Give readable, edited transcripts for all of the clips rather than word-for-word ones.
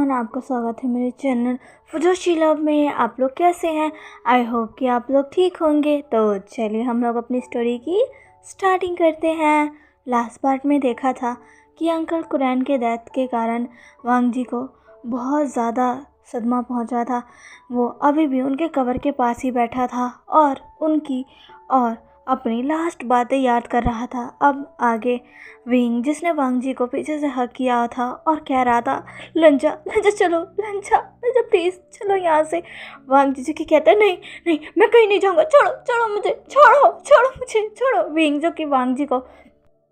Everyone, आपका स्वागत है मेरे चैनल फुजोशी लव में। आप लोग कैसे हैं? आई होप कि आप लोग ठीक होंगे। तो चलिए हम लोग अपनी स्टोरी की स्टार्टिंग करते हैं। लास्ट पार्ट में देखा था कि अंकल कुरैन के डेथ के कारण वांग जी को बहुत ज़्यादा सदमा पहुंचा था। वो अभी भी उनके कब्र के पास ही बैठा था और उनकी और अपनी लास्ट बातें याद कर रहा था। अब आगे विंग, जिसने वांग जी को पीछे से हक किया था और कह रहा था, लंजा लंजा चलो, लंजा लंजा प्लीज़ चलो यहाँ से। वांग जी की कहता है, नहीं नहीं मैं कहीं नहीं जाऊँगा, छोड़ो छोड़ो मुझे, छोड़ो छोड़ो मुझे, छोड़ो। विंग जो कि वांग जी को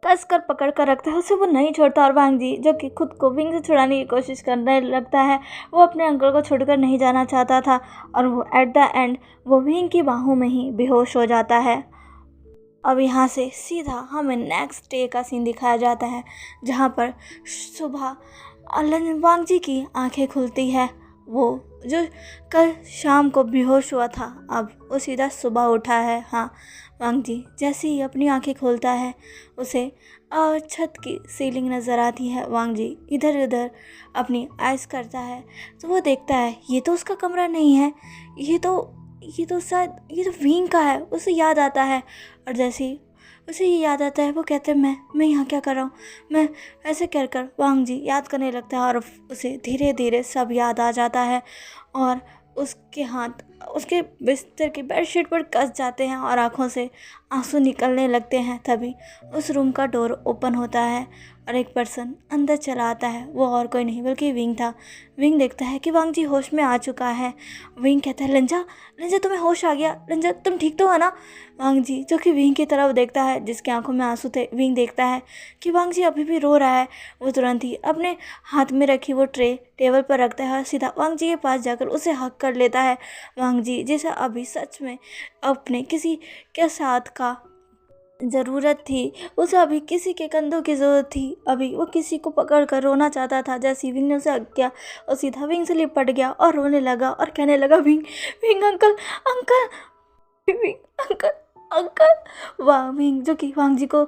कस कर पकड़ कर रखता है, उसे वो नहीं छोड़ता। और वांग जी जो कि खुद को विंग से छुड़ाने की कोशिश करने लगता है। वो अपने अंकल को छोड़कर नहीं जाना चाहता था और वो एट द एंड वो विंग की बाहों में ही बेहोश हो जाता है। अब यहाँ से सीधा हमें नेक्स्ट डे का सीन दिखाया जाता है, जहाँ पर सुबह वांग जी की आंखें खुलती है। वो जो कल शाम को बेहोश हुआ था, अब वो सीधा सुबह उठा है। हाँ, वांग जी जैसे ही अपनी आंखें खोलता है, उसे छत की सीलिंग नज़र आती है। वांग जी इधर उधर अपनी आइज़ करता है तो वो देखता है ये तो उसका कमरा नहीं है, ये तो शायद ये तो विंग का है। उसे याद आता है और जैसे ही उसे ये याद आता है, वो कहते हैं मैं यहाँ क्या कर रहा हूँ। मैं ऐसे कर वांग जी याद करने लगता है और उसे धीरे धीरे सब याद आ जाता है और उसके हाथ उसके बिस्तर की बेडशीट पर कस जाते हैं और आंखों से आंसू निकलने लगते हैं। तभी उस रूम का डोर ओपन होता है और एक पर्सन अंदर चला आता है। वो और कोई नहीं बल्कि विंग था। विंग देखता है कि वांग जी होश में आ चुका है। विंग कहता है, लंजा लंजा तुम्हें होश आ गया, लंजा तुम ठीक तो हो ना। वांग जी जो कि विंग की तरफ देखता है, जिसकी आंखों में आंसू थे, विंग देखता है कि वांग जी अभी भी रो रहा है। वो तुरंत ही अपने हाथ में रखी वो ट्रे टेबल पर रखता है और सीधा वांग जी के पास जाकर उसे हक कर लेता है। वांग जी जिसे अभी सच में अपने किसी के साथ का ज़रूरत थी, उसे अभी किसी के कंधों की ज़रूरत थी। अभी वो किसी को पकड़ कर रोना चाहता था। जैसे विंग ने उसे हक किया और सीधा विंग से लिपट गया और रोने लगा और कहने लगा, wing wing uncle uncle, wing uncle uncle. Wing जो कि वांग जी को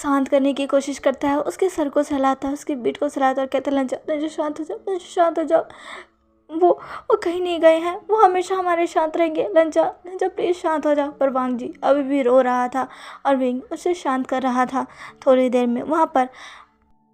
शांत करने की कोशिश करता है, उसके सर को सहलाता है, उसकी पीठ को सहलाता है और कहता है, लंजा लंजा शांत हो जाओ, लंजा शांत हो जाओ। वो कहीं नहीं गए हैं, वो हमेशा हमारे साथ रहेंगे, लंजा लंजा प्लीज़ शांत हो जाओ। पर वांग जी अभी भी रो रहा था और विंग उसे शांत कर रहा था। थोड़ी देर में वहाँ पर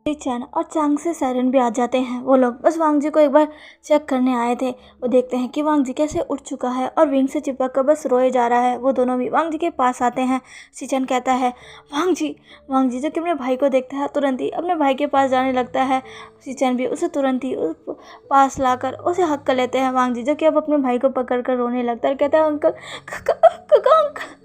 चैन और चांग से सायरन भी आ जाते हैं। वो लोग बस वांग जी को एक बार चेक करने आए थे। वो देखते हैं कि वांग जी कैसे उठ चुका है और विंग से चिपक कर बस रोए जा रहा है। वो दोनों भी वांग जी के पास आते हैं। सीचन कहता है, वांग जी जो कि अपने भाई को देखता है, तुरंत ही अपने भाई के पास जाने लगता है। सीचन भी उसे तुरंत ही उस पास लाकर उसे हक कर लेते हैं। वांग जी जो कि अब अपने भाई को पकड़ कर रोने लगता है, कहता है, अंकल काका अंकल,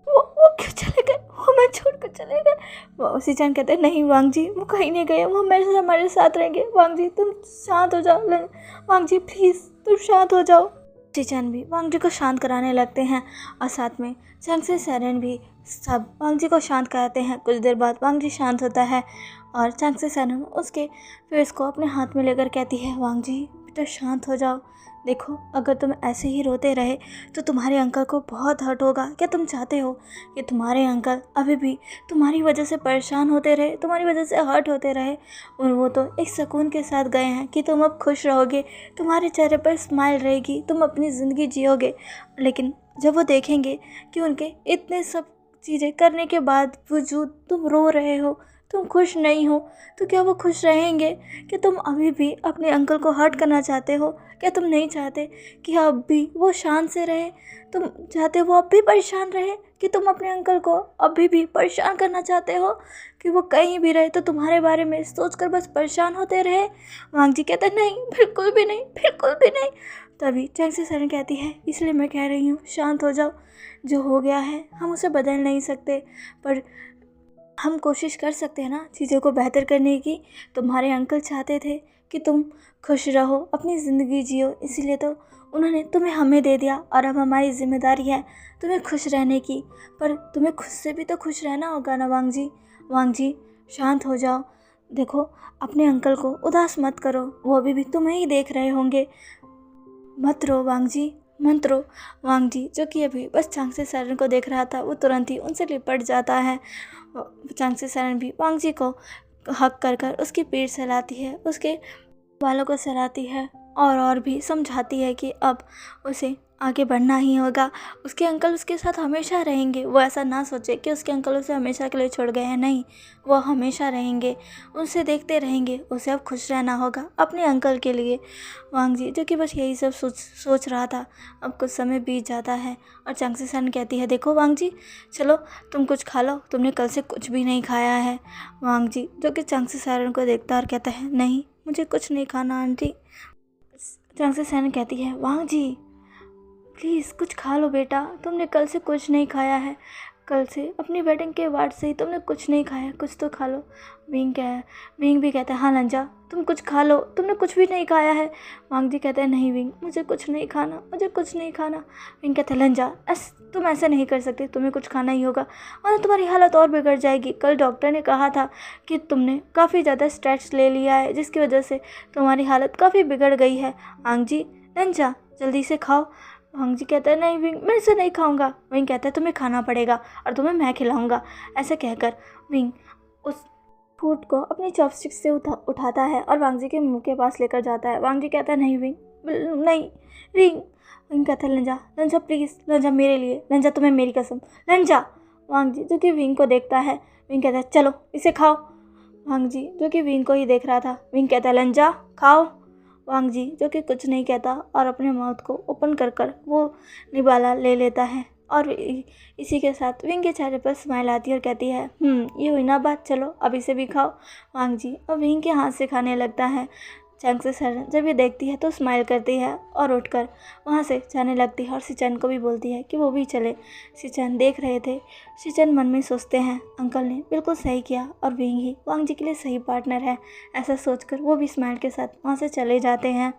वो क्यों चले गए, वो मैं छोड़ कर चले गए। वो सीचन कहते हैं, नहीं वांग जी वो कहीं नहीं गए, वो हमेशा हमारे साथ रहेंगे। वांग जी तुम शांत हो जाओ, वांग जी प्लीज़ तुम शांत हो जाओ। सीचन भी वांग जी को शांत कराने लगते हैं और साथ में चंग से सैरन भी सब वांग जी को शांत कराते हैं। कुछ देर बाद वांग जी शांत होता है और चंग से सैरन उसके फेस को अपने हाथ में लेकर कहती है, वांग जी बेटा शांत हो जाओ। देखो अगर तुम ऐसे ही रोते रहे तो तुम्हारे अंकल को बहुत हर्ट होगा। क्या तुम चाहते हो कि तुम्हारे अंकल अभी भी तुम्हारी वजह से परेशान होते रहे, तुम्हारी वजह से हर्ट होते रहे? और वो तो एक सुकून के साथ गए हैं कि तुम अब खुश रहोगे, तुम्हारे चेहरे पर स्माइल रहेगी, तुम अपनी ज़िंदगी जियोगे। लेकिन जब वो देखेंगे कि उनके इतने सब चीज़ें करने के बाद वजूद तुम रो रहे हो, तुम खुश नहीं हो, तो क्या वो खुश रहेंगे? कि तुम अभी भी अपने अंकल को हर्ट करना चाहते हो? क्या तुम नहीं चाहते कि अब भी वो शांत से रहे? तुम चाहते हो वो अब भी परेशान रहे? कि तुम अपने अंकल को अभी भी परेशान करना चाहते हो कि वो कहीं भी रहे तो तुम्हारे बारे में सोचकर बस परेशान होते रहे? वांग जी कहते नहीं, बिल्कुल भी नहीं, बिल्कुल भी नहीं। तभी चैंग से सरन कहती है, इसलिए मैं कह रही हूँ शांत हो जाओ। जो हो गया है हम उसे बदल नहीं सकते, पर हम कोशिश कर सकते हैं ना चीज़ों को बेहतर करने की। तुम्हारे अंकल चाहते थे कि तुम खुश रहो, अपनी ज़िंदगी जियो, इसीलिए तो उन्होंने तुम्हें हमें दे दिया और अब हमारी जिम्मेदारी है तुम्हें खुश रहने की। पर तुम्हें खुद से भी तो खुश रहना होगा ना वांग जी। वांग जी शांत हो जाओ। देखो अपने अंकल को उदास मत करो, वो अभी भी तुम्हें ही देख रहे होंगे। मत रो वांग जी, मत रो। वांग जी जो कि अभी बस चांग से सरन को देख रहा था, वो तुरंत ही उनसे लिपट जाता है। चांग से सरन भी वांग जी को हक कर उसकी पीठ सहलाती है, उसके वालों को सहलाती है और भी समझाती है कि अब उसे आगे बढ़ना ही होगा। उसके अंकल उसके साथ हमेशा रहेंगे। वो ऐसा ना सोचे कि उसके अंकल उसे हमेशा के लिए छोड़ गए हैं, नहीं, वो हमेशा रहेंगे, उसे देखते रहेंगे। उसे अब खुश रहना होगा अपने अंकल के लिए। वांग जी जो कि बस यही सब सोच रहा था। अब कुछ समय बीत जाता है और चांगसी सन कहती है, देखो वांग जी, चलो तुम कुछ खा लो, तुमने कल से कुछ भी नहीं खाया है। वांग जी जो कि चांगसी सन को देखता और कहता है, नहीं, मुझे कुछ नहीं खाना आंटी। चांगसी सन कहती है, वांग जी प्लीज़ कुछ खा लो बेटा, तुमने कल से कुछ नहीं खाया है, कल से अपनी वेडिंग के बाद से ही तुमने कुछ नहीं खाया, कुछ तो खा लो। विंग भी कहता है, हाँ लंजा तुम कुछ खा लो, तुमने कुछ भी नहीं खाया है। वांग जी कहते हैं, नहीं विंग, मुझे कुछ नहीं खाना, मुझे कुछ नहीं खाना। विंग कहते हैं, लंजा तुम ऐसा नहीं कर सकते, तुम्हें कुछ खाना ही होगा और तुम्हारी हालत और बिगड़ जाएगी। कल डॉक्टर ने कहा था कि तुमने काफ़ी ज़्यादा स्ट्रेस ले लिया है, जिसकी वजह से तुम्हारी हालत काफ़ी बिगड़ गई है। वांग जी, लंजा जल्दी से खाओ। वांग जी कहता है, नहीं विंग, मैं इसे नहीं खाऊंगा। विंग कहता है, तुम्हें खाना पड़ेगा और तुम्हें मैं खिलाऊंगा। ऐसे कहकर विंग उस फूड को अपनी चॉपस्टिक से उठाता है और वांग जी के मुंह के पास लेकर जाता है। वांग जी कहता है, नहीं विंग, नहीं विंग। विंग कहता है, लंजा लंजा प्लीज़, लंजा मेरे लिए, लंजा तुम्हें मेरी कसम, लंजा। वांग जी जो कि विंग को देखता है, विंग कहता है, चलो इसे खाओ। वांग जी जो कि विंग को ही देख रहा था, विंग कहता है, लंजा खाओ। वांग जी जो कि कुछ नहीं कहता और अपने माउथ को ओपन कर कर वो निवाला ले लेता है और इसी के साथ विंग के चेहरे पर स्माइल आती है और कहती है, ये हुई ना बात, चलो अब इसे भी खाओ। वांग जी और विंग के हाथ से खाने लगता है। चांगसी सन जब ये देखती है तो स्माइल करती है और उठकर वहाँ से जाने लगती है और सिचन को भी बोलती है कि वो भी चले। सिचन देख रहे थे। सिचन मन में सोचते हैं, अंकल ने बिल्कुल सही किया और विंग ही वांग जी के लिए सही पार्टनर है। ऐसा सोचकर वो भी स्माइल के साथ वहाँ से चले जाते हैं।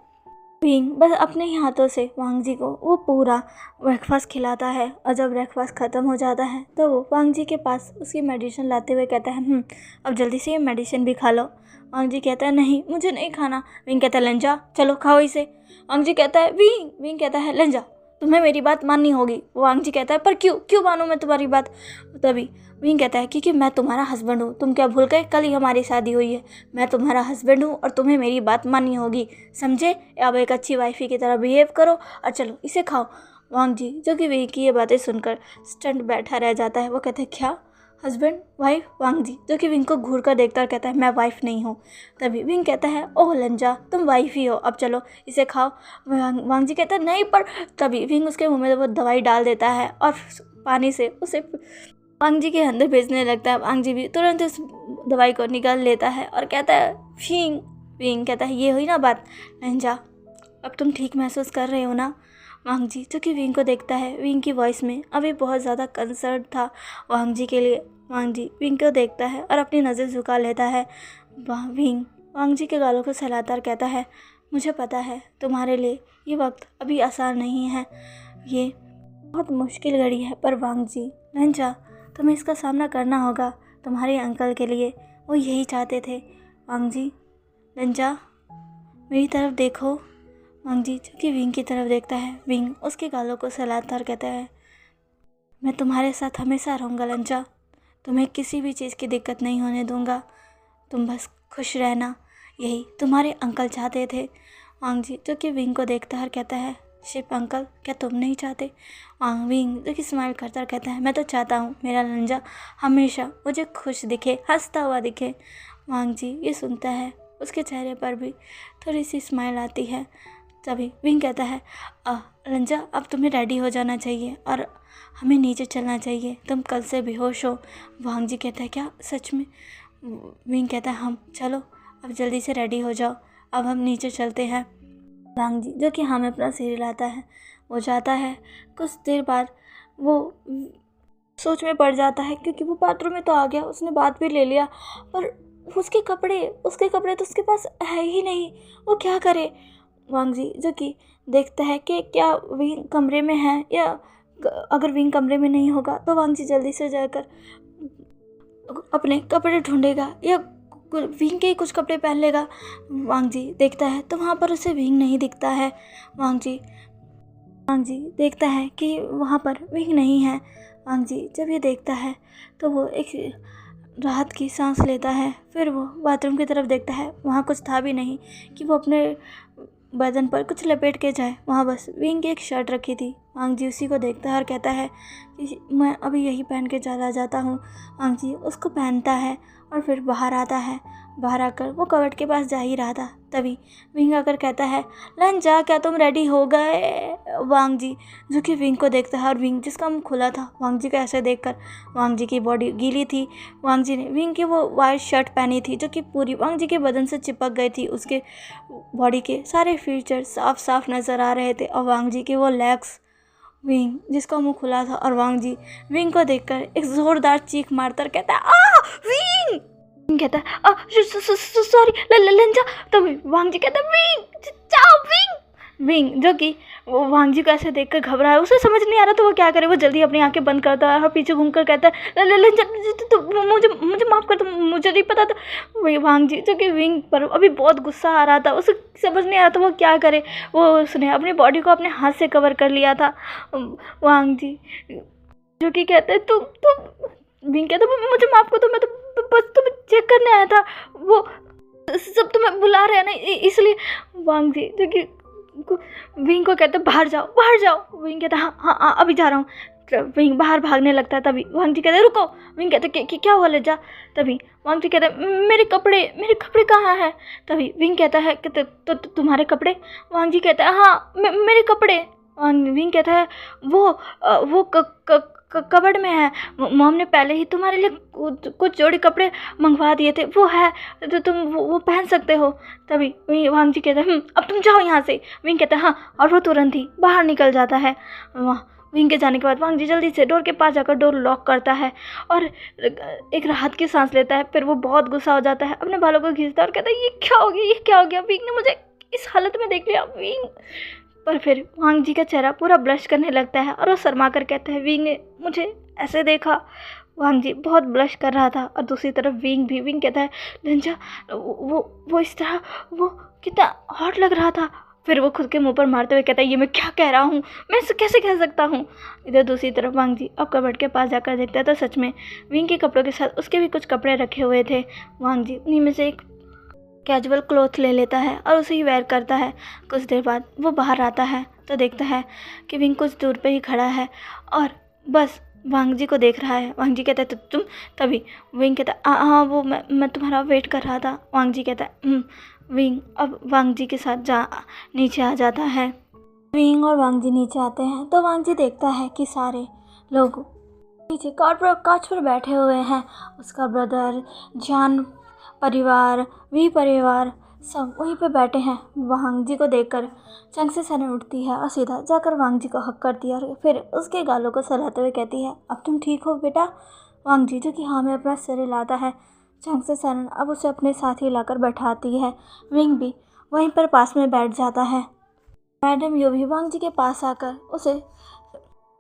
विंग बस अपने ही हाथों से वांग जी को वो पूरा ब्रेकफास्ट खिलाता है और जब ब्रेकफास्ट ख़त्म हो जाता है तो वो वांग जी के पास उसकी मेडिसिन लाते हुए कहता है, अब जल्दी से ये मेडिसिन भी खा लो। वांग जी कहता है, नहीं मुझे नहीं खाना। विंग कहता है, लंजा चलो खाओ इसे। वांग जी कहता है, विंग कहता है, लंजा तुम्हें मेरी बात माननी होगी। वांग जी कहता है, पर क्यों मानूं मैं तुम्हारी बात। तभी विंग कहता है, क्योंकि मैं तुम्हारा हस्बैंड हूँ, तुम क्या भूल गए, कल ही हमारी शादी हुई है। मैं तुम्हारा हस्बैंड हूँ और तुम्हें मेरी बात माननी होगी, समझे। अब एक अच्छी वाइफी की तरह बिहेव करो और चलो इसे खाओ। वांग जी जो कि विंग की ये बातें सुनकर स्टंट बैठा रह जाता है। वो कहते हैं, क्या हस्बैंड वाइफ। वांग जी जो कि विंग को घूर कर देखता और कहता है, मैं वाइफ नहीं हूँ। तभी विंग कहता है, ओह लंजा तुम वाइफ ही हो, अब चलो इसे खाओ। वांग जी कहता है, नहीं, पर तभी विंग उसके मुंह में वो दवाई डाल देता है और पानी से उसे वांग जी के अंदर भेजने लगता है। वांग जी भी तुरंत उस दवाई को निकाल लेता है और कहता है, विंग कहता है, ये हुई ना बात, लंजा अब तुम ठीक महसूस कर रहे हो ना। वांग जी जो कि विंग को देखता है, विंग की वॉइस में अभी बहुत ज़्यादा कंसर्न था वांग जी के लिए। वांग जी विंग को देखता है और अपनी नज़र झुका लेता है। विंग वांग जी के गालों को सहलाता और कहता है, मुझे पता है तुम्हारे लिए ये वक्त अभी आसान नहीं है, ये बहुत मुश्किल घड़ी है, पर वांग जी लंजा तुम्हें इसका सामना करना होगा तुम्हारे अंकल के लिए, वो यही चाहते थे। वांग जी लंजा मेरी तरफ देखो। वांग जी जो कि विंग की तरफ देखता है, विंग उसके गालों को सहलाता और कहता है, मैं तुम्हारे साथ हमेशा रहूँगा लंजा, तुम्हें किसी भी चीज़ की दिक्कत नहीं होने दूँगा, तुम बस खुश रहना, यही तुम्हारे अंकल चाहते थे। वांग जी जो कि विंग को देखता है और कहता है, शिप अंकल क्या तुम नहीं चाहते। विंग जो कि स्माइल करता और कहता है, मैं तो चाहता हूँ मेरा लंजा हमेशा मुझे खुश दिखे, हंसता हुआ दिखे। वांग जी ये सुनता है, उसके चेहरे पर भी थोड़ी सी स्माइल आती है। तभी विंग कहता है, लंजा अब तुम्हें रेडी हो जाना चाहिए और हमें नीचे चलना चाहिए, तुम कल से बेहोश हो। वांग जी कहता है, क्या सच में। विंग कहता है, हम चलो अब जल्दी से रेडी हो जाओ, अब हम नीचे चलते हैं। वांग जी जो कि हमें अपना सिर हिलाता है, वो जाता है। कुछ देर बाद वो सोच में पड़ जाता है, क्योंकि वो बाथरूम में तो आ गया, उसने बात भी ले लिया, पर उसके कपड़े तो उसके पास है ही नहीं, वो क्या करे। वांग जी जो कि देखता है कि क्या विंग कमरे में है, या अगर विंग कमरे में नहीं होगा तो वांग जी जल्दी से जाकर अपने कपड़े ढूंढेगा या विंग के कुछ कपड़े पहन लेगा। वांग जी देखता है तो वहाँ पर उसे विंग नहीं दिखता है। वांग जी देखता है कि वहाँ पर विंग नहीं है। वांग जी जब ये देखता है तो वो एक राहत की सांस लेता है। फिर वो बाथरूम की तरफ देखता है, वहाँ कुछ था भी नहीं कि वो अपने बदन पर कुछ लपेट के जाए। वहाँ बस विंग की एक शर्ट रखी थी। वांग जी उसी को देखता है और कहता है कि मैं अभी यही पहन के चला जाता हूँ। वांग जी उसको पहनता है और फिर बाहर आता है। बाहर आकर वो कबर्ड के पास जा ही रहा था, तभी विंग आकर कहता है, लंजा क्या तुम रेडी हो गए? वांग जी जो कि विंग को देखता है और विंग जिसका मुंह खुला था, वांग जी को ऐसे देखकर वांग जी की बॉडी गीली थी। वांग जी ने विंग की वो वाइट शर्ट पहनी थी जो कि पूरी वांग जी के बदन से चिपक गई थी। उसके बॉडी के सारे फीचर साफ साफ नज़र आ रहे थे और वांग जी के वो लेग्स। विंग जिसका मुंह खुला था और वांग जी विंग को देखकर एक जोरदार चीख मारकर कहता है, आ विंग! विंग कहता है सॉरी लंजा। तभी वांग जी कहता है, विंग जाओ विंग। विंग जो कि वो वांग जी को ऐसे देखकर घबरा है, उसे समझ नहीं आ रहा तो वो क्या करे। वो जल्दी अपनी आंखें बंद करता है और पीछे घूमकर कहता है, लंजा तो मुझे माफ़ कर दो, मुझे नहीं पता था। वही वांग जी जो कि विंग पर अभी बहुत गुस्सा आ रहा था, उसे समझ नहीं आ रहा था वो क्या करे। वो उसने अपनी बॉडी को अपने हाथ से कवर कर लिया था। वांग जी जो कि कहते हैं तुम विंग कहता है, मुझे माफ़ कर दो, मैं तो बस तुम्हें चेक करने आया था, वो सब तुम्हें बुला रहे हैं ना इसलिए। वांग जी जो कि विंग को कहते बाहर जाओ बाहर जाओ। विंग कहता हाँ हाँ हाँ अभी जा रहा हूँ। विंग बाहर भागने लगता है, तभी वांग जी कहते रुको। विंग कहते क्या हुआ लज्जा? तभी वांग जी कहते मेरे कपड़े कहाँ हैं? तभी विंग कहता है कि तो तुम्हारे कपड़े? वांग जी कहता है हाँ मेरे कपड़े। विंग कहता है वो कबर्ड में है, मॉम ने पहले ही तुम्हारे लिए कुछ जोड़ी कपड़े मंगवा दिए थे, वो है तो तुम वो पहन सकते हो। तभी वांग जी कहते हैं अब तुम जाओ यहाँ से। विंग कहता है हाँ, और वो तुरंत ही बाहर निकल जाता है। विंग के जाने के बाद वांग जी जल्दी से डोर के पास जाकर डोर लॉक करता है और एक राहत की सांस लेता है। फिर वो बहुत गुस्सा हो जाता है, अपने बालों को खींचता है और कहता है ये क्या हो गया? विंग ने मुझे इस हालत में देख लिया। विंग पर फिर वांग जी का चेहरा पूरा ब्लश करने लगता है और वो शर्मा कर कहता है, विंग ने मुझे ऐसे देखा। वांग जी बहुत ब्लश कर रहा था और दूसरी तरफ विंग भी। विंग कहता है लंजा वो इस तरह वो कितना हॉट लग रहा था। फिर वो खुद के मुंह पर मारते हुए कहता है ये मैं क्या कह रहा हूँ, मैं इसे कैसे कह सकता हूँ। इधर दूसरी तरफ वांग जी अब कबर्ड के पास जाकर देखता है तो सच में विंग के कपड़ों के साथ उसके भी कुछ कपड़े रखे हुए थे। वांग जी उन्हीं में से एक कैजुअल क्लॉथ ले लेता है और उसे ही वेयर करता है। कुछ देर बाद वो बाहर आता है तो देखता है कि विंग कुछ दूर पे ही खड़ा है और बस वांग जी को देख रहा है। वांग जी कहता है तो तुम? तभी विंग कहता है हाँ वो मैं तुम्हारा वेट कर रहा था। वांग जी कहता है विंग अब वांग जी के साथ नीचे आ जाता है। विंग और वांग जी नीचे आते हैं तो वांग जी देखता है कि सारे लोग नीचे काउच पर बैठे हुए हैं। उसका ब्रदर, जान परिवार, वी परिवार सब वहीं पे बैठे हैं। वांग जी को देखकर चंग से सनन उठती है और सीधा जाकर वांग जी को हक करती है और फिर उसके गालों को सहलाते हुए कहती है अब तुम ठीक हो बेटा? वांग जी जो कि हाँ में अपना सिर हिलाता है। चंग से सनन अब उसे अपने साथ ही लाकर बैठाती है। विंग भी वहीं पर पास में बैठ जाता है। मैडम यू भी वांग जी के पास आकर उसे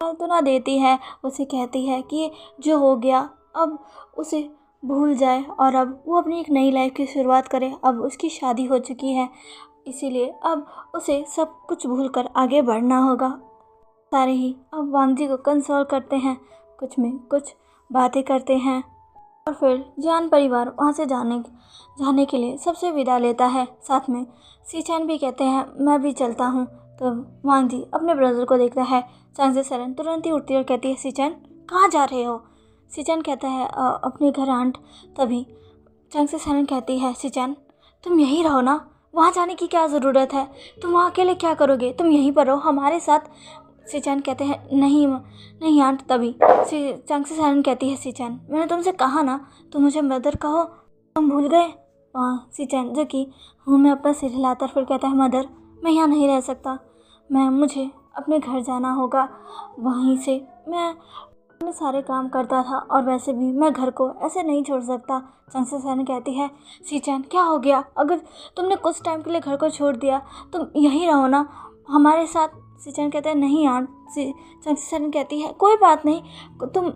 सांत्वना देती है। उसे कहती है कि जो हो गया अब उसे भूल जाए और अब वो अपनी एक नई लाइफ की शुरुआत करे। अब उसकी शादी हो चुकी है, इसीलिए अब उसे सब कुछ भूलकर आगे बढ़ना होगा। सारे ही अब वांग जी को कंसोल करते हैं, कुछ में कुछ बातें करते हैं और फिर जान परिवार वहाँ से जाने के लिए सबसे विदा लेता है। साथ में सीचैन भी कहते हैं मैं भी चलता हूँ। तो वांग जी अपने ब्रदर को देखता है। चंग से सरन तुरंत ही उठती और कहती है सीचैन कहाँ जा रहे हो? सीचैन कहता है अपने घर आंट। तभी चंग से सरन कहती है सीचैन तुम यहीं रहो ना, वहाँ जाने की क्या ज़रूरत है? तुम वहाँ अकेले क्या करोगे? तुम यहीं पर रहो हमारे साथ। सीचैन कहते हैं नहीं आंट। तभी चंग से सरन कहती है सीचैन मैंने तुमसे कहा ना तुम मुझे मदर कहो, तुम भूल गए? सीचैन जो कि हूँ मैं अपना सिर हिलाता फिर कहता है मदर मैं यहाँ नहीं रह सकता, मुझे अपने घर जाना होगा। वहीं से मैं अपने सारे काम करता था और वैसे भी मैं घर को ऐसे नहीं छोड़ सकता। चंग से सरन कहती है सीचैन क्या हो गया? अगर तुमने कुछ टाइम के लिए घर को छोड़ दिया तुम यहीं रहो ना हमारे साथ। सीचैन कहता है नहीं आंट। चंग से सरन कहती है कोई बात नहीं, तुम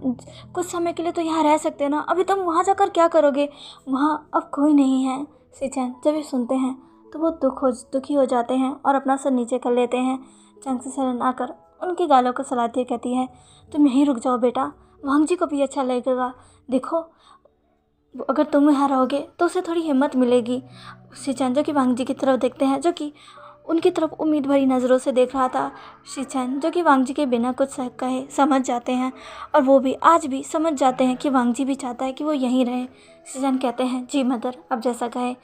कुछ समय के लिए तो यहाँ रह सकते हो ना, अभी तुम वहाँ जाकर क्या करोगे? वहाँ अब कोई नहीं है। सीचैन जब ये सुनते हैं तो वो दुखी हो जाते हैं और अपना सर नीचे कर लेते हैं। चंग से सरन आकर उनकी गालों को सहलाती कहती है तुम यहीं रुक जाओ बेटा, वांग जी को भी अच्छा लगेगा। देखो अगर तुम हराओगे तो उसे थोड़ी हिम्मत मिलेगी। शिचैन जो कि वांग जी की तरफ देखते हैं, जो कि उनकी तरफ उम्मीद भरी नज़रों से देख रहा था। शिचैन जो कि वांग जी के बिना कुछ कहे समझ जाते हैं, और वो भी आज भी समझ जाते हैं कि वांग जी भी चाहता है कि वो यहीं रहे। शिचैन कहते हैं, जी मदर, अब जैसा कहे।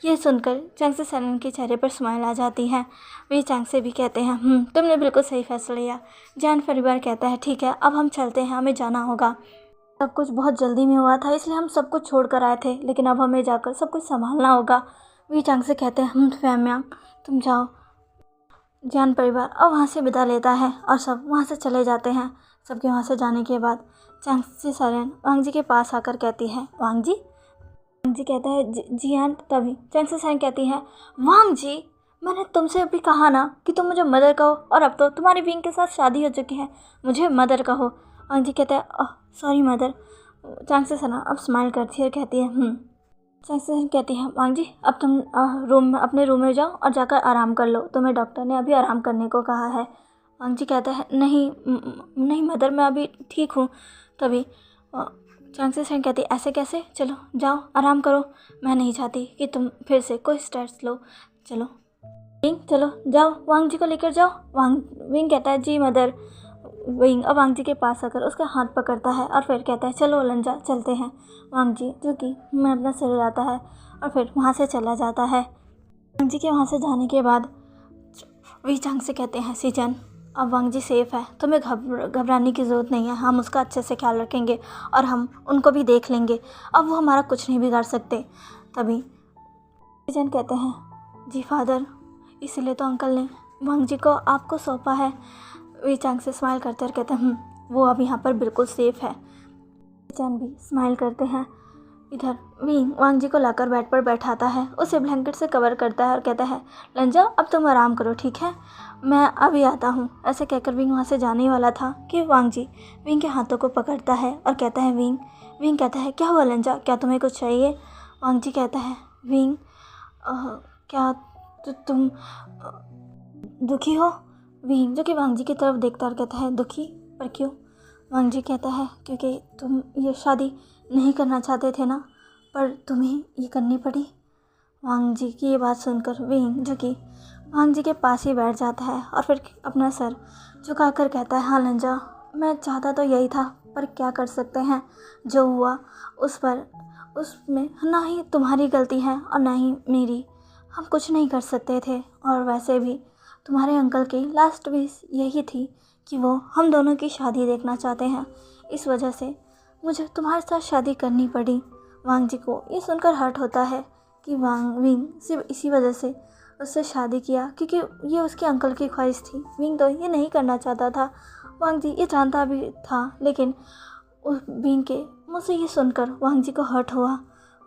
ये सुनकर चांगसे सैलन के चेहरे पर स्माइल आ जाती है। वे चांगसे भी कहते हैं, तुमने बिल्कुल सही फैसला लिया। जैन परिवार कहता है, ठीक है, अब हम चलते हैं, हमें जाना होगा। सब कुछ बहुत जल्दी में हुआ था, इसलिए हम सब कुछ छोड़ कर आए थे, लेकिन अब हमें जाकर सब कुछ संभालना होगा। वी चांगसे कहते हैं, फैमियांग, तुम जाओ। जैन परिवार अब वहाँ से विदा लेता है और सब वहाँ से चले जाते हैं। सबके वहाँ से जाने के बाद चांगसे सैलन वांग जी के पास आकर कहती है, वांग जी। वांग जी कहता है, जी आंट। तभी चांगसे सैलन कहती है, वांग जी, मैंने तुमसे अभी कहा ना कि तुम मुझे मदर कहो, और अब तो तुम्हारी विंग के साथ शादी हो चुकी है, मुझे मदर कहो। वांग जी कहता है, सॉरी मदर। चांगसे सैलन अब स्माइल करती है और कहती है, चांगसे सैलन कहती है, वांग जी, अब तुम अपने रूम में जाओ और जाकर आराम कर लो, तुम्हें डॉक्टर ने अभी आराम करने को कहा है। वांग जी कहता है, नहीं नहीं मदर, मैं अभी ठीक हूँ। तभी चांगसे सैलन कहती है, ऐसे कैसे, चलो जाओ आराम करो, मैं नहीं चाहती कि तुम फिर से कोई स्ट्रेस लो। चलो विंग, चलो जाओ, वांग जी को लेकर जाओ। विंग कहता है, जी मदर। विंग अब वांग जी के पास आकर उसका हाथ पकड़ता है और फिर कहता है, चलो लंजा, चलते हैं। वांग जी जो कि मैं अपना सिर हिलाता है और फिर वहाँ से चला जाता है। वांग जी के वहाँ से जाने के बाद वी चांग से कहते हैं, शिचैन, अब वांग जी सेफ़ है, तुम्हें घबराने की ज़रूरत नहीं है, हम उसका अच्छे से ख्याल रखेंगे और हम उनको भी देख लेंगे, अब वो हमारा कुछ नहीं बिगाड़ सकते। तभी शिचैन कहते हैं, जी फादर, इसलिए तो अंकल ने वांग जी को आपको सौंपा है। वी चांग से स्माइल करते और कहते हैं, वो अब यहाँ पर बिल्कुल सेफ़ है। शिचैन भी स्माइल करते हैं। इधर विंग वांग जी को लाकर बेड पर बैठाता है, उसे ब्लैंकेट से कवर करता है और कहता है, लंजा, अब तुम आराम करो, ठीक है, मैं अभी आता हूँ। ऐसे कहकर विंग वहाँ से जाने वाला था कि वांग जी विंग के हाथों को पकड़ता है और कहता है, विंग कहता है, क्या हुआ लंजा, क्या तुम्हें कुछ चाहिए? वांग जी कहता है, विंग, क्या तुम दुखी हो? विंग जो कि वांग जी की तरफ देखता और कहता है, दुखी, पर क्यों? वांग जी कहता है, क्योंकि तुम ये शादी नहीं करना चाहते थे ना, पर तुम्हें ये करनी पड़ी। वांग जी की ये बात सुनकर विंग जो कि वांग जी के पास ही बैठ जाता है और फिर अपना सर झुकाकर कहता है, हाँ लंजा, मैं चाहता तो यही था, पर क्या कर सकते हैं, जो हुआ उसमें ना ही तुम्हारी गलती है और ना ही मेरी, हम कुछ नहीं कर सकते थे। और वैसे भी तुम्हारे अंकल की लास्ट विश यही थी कि वो हम दोनों की शादी देखना चाहते हैं, इस वजह से मुझे तुम्हारे साथ शादी करनी पड़ी। वांग जी को ये सुनकर हर्ट होता है कि विंग सिर्फ इसी वजह से उससे शादी किया क्योंकि ये उसके अंकल की ख्वाहिश थी। विंग तो ये नहीं करना चाहता था, वांग जी ये जानता भी था, लेकिन उस विंग के मुझसे ये सुनकर वांग जी को हर्ट हुआ।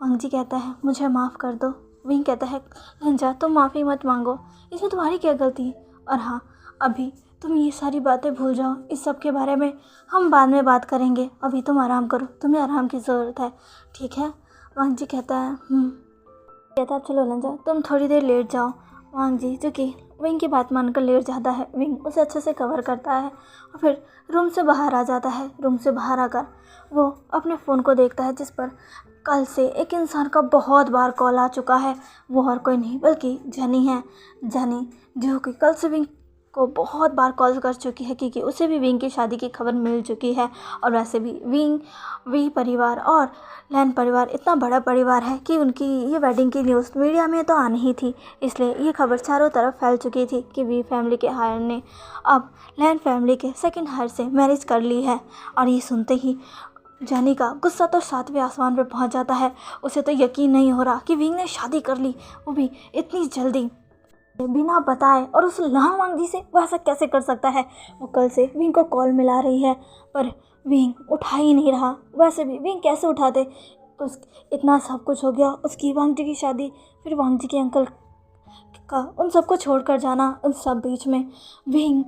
वांग जी कहता है, मुझे माफ़ कर दो। विंग कहता है, लंजा, तुम माफ़ी मत मांगो, इसमें तुम्हारी क्या गलती है, और हाँ, अभी तुम ये सारी बातें भूल जाओ, इस सब के बारे में हम बाद में बात करेंगे, अभी तुम आराम करो, तुम्हें आराम की ज़रूरत है, ठीक है? वांग जी कहता है, कहता है, चलो लंजा, तुम थोड़ी देर लेट जाओ। वांग जी जो कि विंग की बात मानकर लेट जाता है। विंग उसे अच्छे से कवर करता है और फिर रूम से बाहर आ जाता है। रूम से बाहर आकर वो अपने फ़ोन को देखता है, जिस पर कल से एक इंसान का बहुत बार कॉल आ चुका है। वो और कोई नहीं बल्कि जनी है। जनी जो कि कल से विंग को बहुत बार कॉल कर चुकी है क्योंकि उसे भी विंग की शादी की खबर मिल चुकी है। और वैसे भी वी परिवार और लैन परिवार इतना बड़ा परिवार है कि उनकी ये वेडिंग की न्यूज़ मीडिया में तो आनी ही थी, इसलिए ये खबर चारों तरफ फैल चुकी थी कि वी फैमिली के हायर ने अब लैन फैमिली के सेकंड हायर से मैरिज कर ली है। और ये सुनते ही जानी का गुस्सा तो 7वें आसमान पर पहुंच जाता है। उसे तो यकीन नहीं हो रहा कि विंग ने शादी कर ली, वो भी इतनी जल्दी, बिना बताए, और उस वांग जी से वो ऐसा कैसे कर सकता है। वो कल से विंग को कॉल मिला रही है पर विंग उठा ही नहीं रहा। वैसे भी विंग कैसे उठाते, इतना सब कुछ हो गया, उसकी वांग जी की शादी, फिर वांग जी के अंकल का उन सबको छोड़कर जाना, उन सब बीच में विंग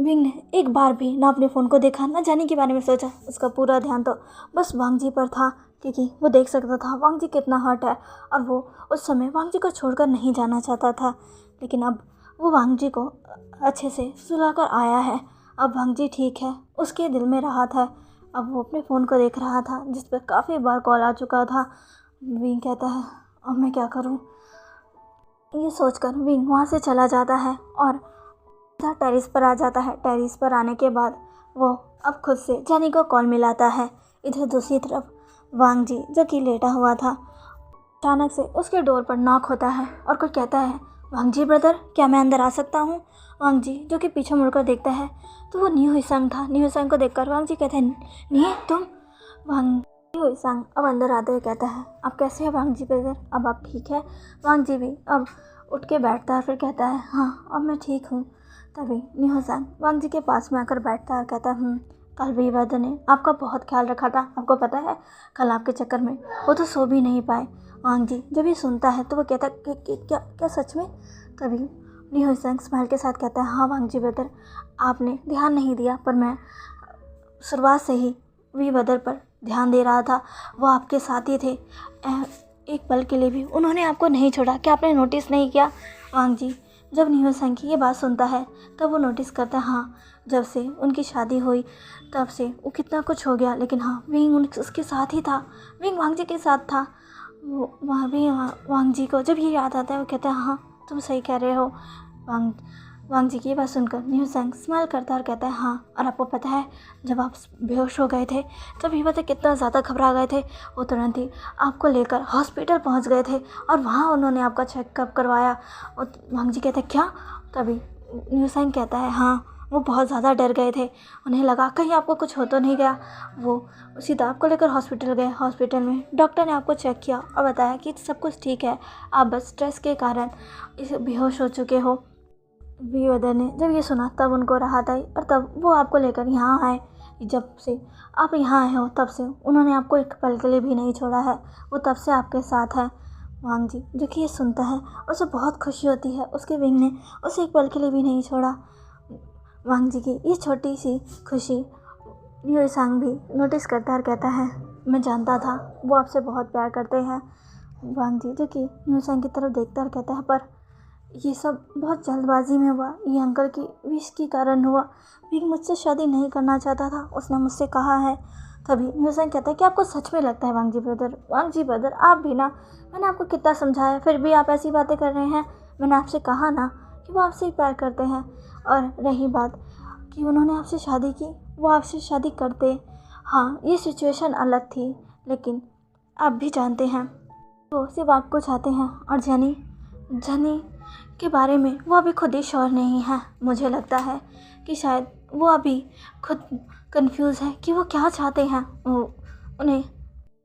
ने एक बार भी ना अपने फ़ोन को देखा, ना जाने के बारे में सोचा। उसका पूरा ध्यान तो बस वांग जी पर था क्योंकि वो देख सकता था वांग जी कितना हर्ट है और वो उस समय वांग जी को छोड़कर नहीं जाना चाहता था। लेकिन अब वो वांग जी को अच्छे से सुला कर आया है। अब वांग जी ठीक है, उसके दिल में राहत है। अब वो अपने फ़ोन को देख रहा था जिस पर काफ़ी बार कॉल आ चुका था। विंग कहता है अब मैं क्या करूं, ये सोचकर विंग वहाँ से चला जाता है और इधर टेरिस पर आ जाता है। टेरिस पर आने के बाद वो अब खुद से जनी को कॉल मिलाता है। इधर दूसरी तरफ वांग जी जो कि लेटा हुआ था, अचानक से उसके डोर पर नॉक होता है और कोई कहता है वांग जी ब्रदर, क्या मैं अंदर आ सकता हूँ। वांग जी जो कि पीछे मुड़कर देखता है तो वो न्यू हिसंग था। न्यू हिसंग को देखकर वांग जी कहते हैं न्यू तुम। वांग न्यू हिसंग अब अंदर आते हुए कहता है आप कैसे हैं वांग जी ब्रदर, अब आप ठीक है। वांग जी भी अब उठ के बैठता है, फिर कहता है हाँ अब मैं ठीक हूँ। तभी न्यू हिसंग वांग जी के पास में आकर बैठता है और कहता है कल वीरभद्र ने आपका बहुत ख्याल रखा था, आपको पता है कल आपके चक्कर में वो तो सो भी नहीं पाए। वांग जी जब ये सुनता है तो वो कहता है क्या क्या सच में। तभी न्यू हिसंग स्माइल के साथ कहता है हाँ वांग जी ब्रदर, आपने ध्यान नहीं दिया पर मैं शुरुआत से ही वीरभद्र पर ध्यान दे रहा था, वो आपके साथ ही थे, एक पल के लिए भी उन्होंने आपको नहीं छोड़ा, क्या आपने नोटिस नहीं किया। वांग जी जब न्यू हिसंग की ये बात सुनता है तब वो नोटिस करता है हाँ जब से उनकी शादी हुई तब से वो कितना कुछ हो गया, लेकिन हाँ विंग उसके साथ ही था, विंग वांग जी के साथ था। वो वहाँ भी वांग जी को जब ये याद आता है वो कहता है हाँ तुम सही कह रहे हो। वांग जी की ये बात सुनकर न्यू हिसंग स्माइल करता है और कहता है हाँ और आपको पता है जब आप बेहोश हो गए थे तब वीरभद्र कितना ज़्यादा घबरा गए थे, वो तुरंत ही आपको लेकर हॉस्पिटल पहुंच गए थे और वहाँ उन्होंने आपका चेकअप करवाया। और वांग जी कहते हैं क्या। तभी न्यू हिसंग कहता है हाँ वो बहुत ज़्यादा डर गए थे, उन्हें लगा कहीं आपको कुछ हो तो नहीं गया। वो सीधा आपको लेकर हॉस्पिटल गए। हॉस्पिटल में डॉक्टर ने आपको चेक किया और बताया कि सब कुछ ठीक है, आप बस स्ट्रेस के कारण इस बेहोश हो चुके हो। वीरभद्र ने जब ये सुना तब उनको राहत आई और तब वो आपको लेकर यहाँ आए। जब से आप यहाँ आए हो तब से उन्होंने आपको एक पल के लिए भी नहीं छोड़ा है, वो तब से आपके साथ है। वांग जी जो कि ये सुनता है उसे बहुत खुशी होती है, उसके विंग ने उसे एक पल के लिए भी नहीं छोड़ा। वांग जी की ये छोटी सी खुशी न्यू हिसंग भी नोटिस करता है और कहता है मैं जानता था वो आपसे बहुत प्यार करते हैं। वांग जी जो कि न्यू हिसंग की तरफ देखता है और कहता है पर ये सब बहुत जल्दबाजी में हुआ, ये अंकल की विश के कारण हुआ, विंग मुझसे शादी नहीं करना चाहता था, उसने मुझसे कहा है। तभी न्यू हिसंग कहता है कि आपको सच में लगता है वांग जी ब्रदर। वांग जी ब्रदर आप भी ना, मैंने आपको कितना समझाया फिर भी आप ऐसी बातें कर रहे हैं। मैंने आपसे कहा ना कि वो आपसे ही प्यार करते हैं, और रही बात कि उन्होंने आपसे शादी की, वो आपसे शादी करते। हाँ ये सिचुएशन अलग थी लेकिन आप भी जानते हैं वो सिर्फ आपको चाहते हैं, और जनी के बारे में वो अभी खुद ही श्योर नहीं है। मुझे लगता है कि शायद वो अभी खुद कंफ्यूज है कि वो क्या चाहते हैं। उन्हें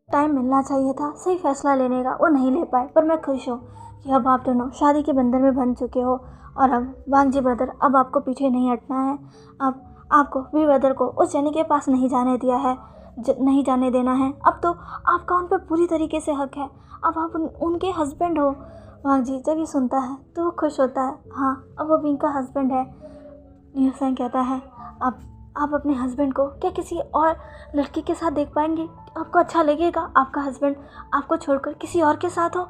टाइम मिलना चाहिए था सही फैसला लेने का, वो नहीं ले पाए। पर मैं खुश हूँ कि अब आप दोनों शादी के बंधन में बंध चुके हो, और अब वांग जी ब्रदर अब आपको पीछे नहीं हटना है। अब आपको वीरभद्र को उस जनी के पास नहीं जाने दिया है, नहीं जाने देना है। अब तो आपका उन पर पूरी तरीके से हक है, अब आप उनके हस्बैंड हो। वांग जी जब ये सुनता है तो वो खुश होता है, हाँ अब वो विंग का हस्बैंड है। न्यू हिसंग कहता है आप अपने हस्बैंड को क्या किसी और लड़की के साथ देख पाएंगे, आपको अच्छा लगेगा आपका हस्बैंड आपको छोड़कर किसी और के साथ हो।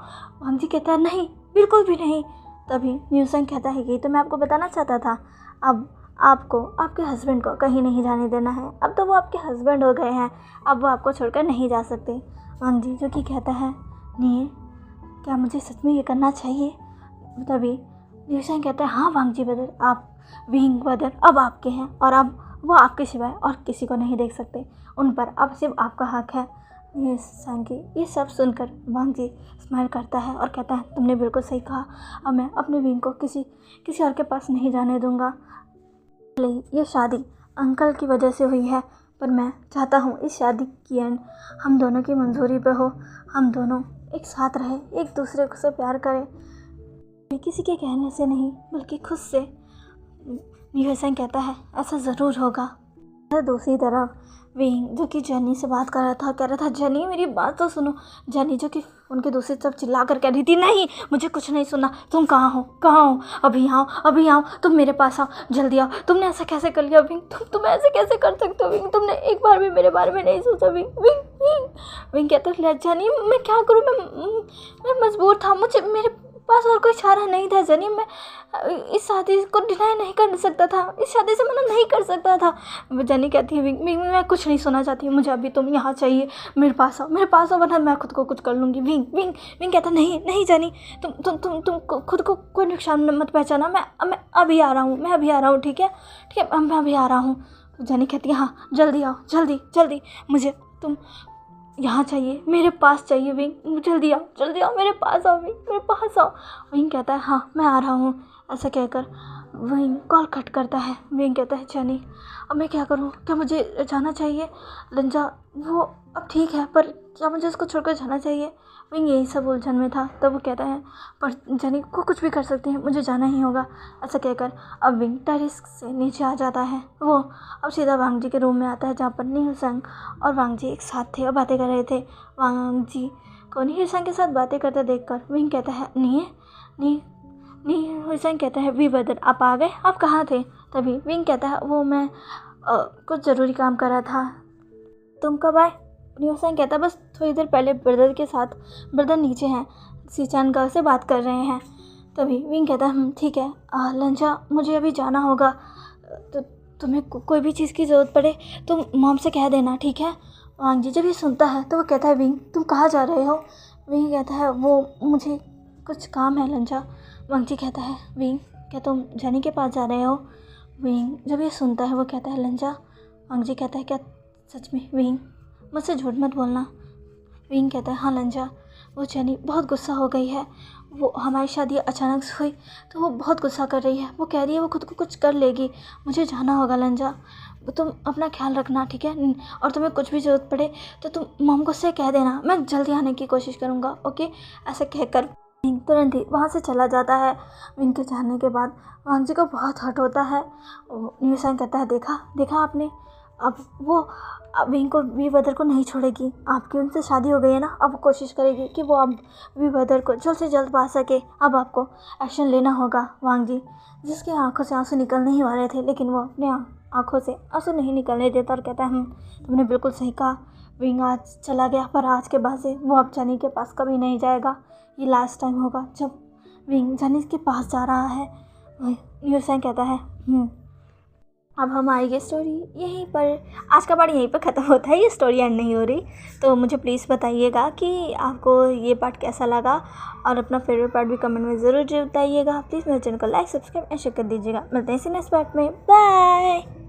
वांग जी कहता है नहीं बिल्कुल भी नहीं। तभी न्यू हिसंग कहता है यही तो मैं आपको बताना चाहता था, अब आपको आपके हस्बैंड को कहीं नहीं जाने देना है, अब तो वो आपके हस्बैंड हो गए हैं, अब वो आपको छोड़कर नहीं जा सकते। वांग जी जो कि कहता है नहीं क्या मुझे सच में ये करना चाहिए। तभी न्यू हिसंग कहता है हाँ वांग जी ब्रदर आप विंग ब्रदर अब आपके हैं, और अब वो आपके सिवाय और किसी को नहीं देख सकते, उन पर अब सिर्फ आपका हक है। न्यू हिसंग की ये सब सुनकर वांग जी स्माइल करता है और कहता है तुमने बिल्कुल सही कहा, अब मैं अपने विंग को किसी और के पास नहीं जाने दूंगा। ये शादी अंकल की वजह से हुई है, पर मैं चाहता हूँ इस शादी की एंड हम दोनों की मंजूरी पे हो, हम दोनों एक साथ रहे, एक दूसरे से प्यार करें, किसी के कहने से नहीं बल्कि खुद से। न्यू हिसंग कहता है ऐसा ज़रूर होगा। दूसरी तरफ विंग जो कि जनी से बात कर रहा था, कह रहा था जनी मेरी बात तो सुनो। जनी जो कि उनके दूसरी तरफ चिल्ला कर कह रही थी नहीं मुझे कुछ नहीं सुनना, तुम कहाँ हो, अभी आओ, तुम मेरे पास आओ, जल्दी आओ। तुमने ऐसा कैसे कर लिया विंग, तुम ऐसे कैसे कर सकते हो विंग, तुमने एक बार भी मेरे बारे में नहीं सोचा विंग कहता है जनी मैं क्या करूँ, मैं मजबूर था, मुझे पास और कोई चारा नहीं था जनी। मैं इस शादी को डिनाई नहीं कर सकता था, इस शादी से मना नहीं कर सकता था। जनी कहती है विंग विंग मैं कुछ नहीं सुनना चाहती, मुझे अभी तुम यहाँ चाहिए, मेरे पास आओ वरना मैं खुद को कुछ कर लूँगी। विंग विंग विंग कहता नहीं नहीं जनी, तुम खुद को कोई नुकसान मत पहचाना, मैं अभी आ रहा हूँ, मैं अभी आ रहा हूँ, ठीक है मैं अभी आ रहा हूँ। जनी कहती है हाँ जल्दी आओ, जल्दी मुझे तुम यहाँ चाहिए, मेरे पास चाहिए विंग, जल्दी आओ मेरे पास आओ विंग, मेरे पास आओ। विंग कहता है हाँ मैं आ रहा हूँ। ऐसा कहकर विंग कॉल कट करता है। विंग कहता है जनी अब मैं क्या करूँ, क्या मुझे जाना चाहिए? लंजा वो अब ठीक है पर क्या मुझे उसको छोड़कर जाना चाहिए? विंग यही सब उलझन में था। तब वो कहता है पर जनी को कुछ भी कर सकती है, मुझे जाना ही होगा। ऐसा कहकर अब विंग टेरेस से नीचे आ जाता है। वो अब सीधा वांग जी के रूम में आता है जहाँ पर नील संग और वांग जी एक साथ थे और बातें कर रहे थे। वांग जी को नील संग के साथ बातें करते देखकर विंग कहता है नील संग कहता है वी ब्रदर आप आ गए, आप कहाँ थे? तभी विंग कहता है वो मैं कुछ ज़रूरी काम कर रहा था, तुम कब आए? न्यूसन कहता है बस थोड़ी देर पहले ब्रदर के साथ, ब्रदर नीचे हैं सीचान गाँव से बात कर रहे हैं। तभी विंग कहता है ठीक है लंजा मुझे अभी जाना होगा, तो तुम्हें कोई भी चीज़ की ज़रूरत पड़े तुम मॉम से कह देना, ठीक है? वांग जी जब ये सुनता है तो वो कहता है विंग तुम कहाँ जा रहे हो? विंग कहता है वो मुझे कुछ काम है लंजा। वांग जी कहता है विंग क्या तुम जनी के पास जा रहे हो? विंग जब ये सुनता है वो कहता है लंजा। वांग जी कहता है क्या सच में? विंग मुझसे झूठ मत बोलना। विंग कहता है हाँ लंजा वो जनी बहुत गुस्सा हो गई है, वो हमारी शादी अचानक से हुई तो वो बहुत गुस्सा कर रही है, वो कह रही है वो खुद को कुछ कर लेगी, मुझे जाना होगा लंजा, तुम अपना ख्याल रखना ठीक है, और तुम्हें कुछ भी ज़रूरत पड़े तो तुम मॉम को से कह देना, मैं जल्दी आने की कोशिश करूँगा ओके। ऐसा कहकर विंग तुरंत ही वहाँ से चला जाता है। विंग के जाने के बाद वांग जी को बहुत हर्ट होता है। न्यूसन कहता है देखा आपने, अब वो विंग को वी ब्रदर को नहीं छोड़ेगी, आपकी उनसे शादी हो गई है ना, अब वो कोशिश करेगी कि वो अब वी ब्रदर को जल्द से जल्द पा सके। अब आपको एक्शन लेना होगा। वांग जी जिसकी आंखों से आंसू निकलने ही वाले थे लेकिन वो अपने आंखों से आंसू नहीं निकलने देता और कहता है तुमने बिल्कुल सही कहा, विंग आज चला गया पर आज के बाद से वो अब जनी के पास कभी नहीं जाएगा, ये लास्ट टाइम होगा जब विंग जनी के पास जा रहा है। न्यूसन कहता है अब हमारी ये स्टोरी यहीं पर, आज का पार्ट यहीं पर ख़त्म होता है, ये स्टोरी एंड नहीं हो रही। तो मुझे प्लीज़ बताइएगा कि आपको ये पार्ट कैसा लगा और अपना फेवरेट पार्ट भी कमेंट में ज़रूर बताइएगा। प्लीज़ मेरे चैनल को लाइक सब्सक्राइब एंड शेयर कर दीजिएगा। मिलते हैं इसी नेक्स्ट पार्ट में, बाय।